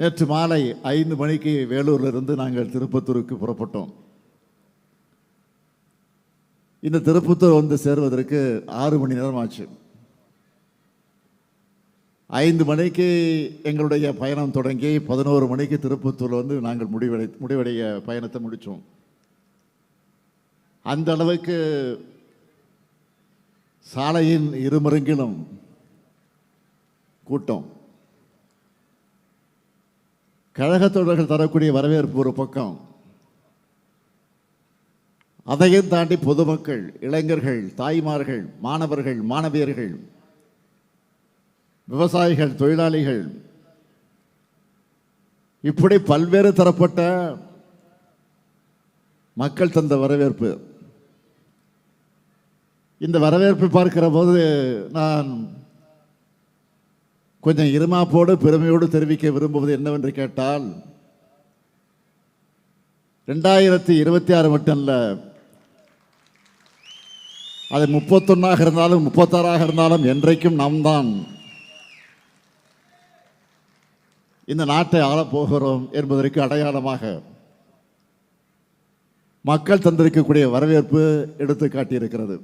நேற்று மாலை 5 மணிக்கு வேலூரிலிருந்து நாங்கள் திருப்பத்தூருக்கு புறப்பட்டோம். இந்த திருப்பத்தூர் வந்து சேர்வதற்கு 6 மணி நேரம் ஆச்சு. 5 மணிக்கு எங்களுடைய பயணம் தொடங்கி 11 மணிக்கு திருப்பத்தூர் வந்து நாங்கள் முடிவடைய பயணத்தை முடித்தோம். அந்த அளவுக்கு சாலையின் இருமருங்கிலும் கூட்டம். கழகத் தொண்டர்கள் தரக்கூடிய வரவேற்பு ஒரு பக்கம், அதையும் தாண்டி பொதுமக்கள், இளைஞர்கள், தாய்மார்கள், மாணவர்கள், மாணவியர்கள், விவசாயிகள், தொழிலாளிகள், இப்படி பல்வேறு தரப்பட்ட மக்கள் தந்த வரவேற்பு. இந்த வரவேற்பை பார்க்கிற போது நான் கொஞ்சம் இருமாப்போடு பெருமையோடு தெரிவிக்க விரும்புவது என்னவென்று கேட்டால், 2026 மட்டும் இல்லை, அது 31 இருந்தாலும் 36 இருந்தாலும் என்றைக்கும் நாம் தான் இந்த நாட்டை ஆளப்போகிறோம் என்பதற்கு அடையாளமாக மக்கள் தந்திருக்கக்கூடிய வரவேற்பு எடுத்து காட்டியிருக்கிறது.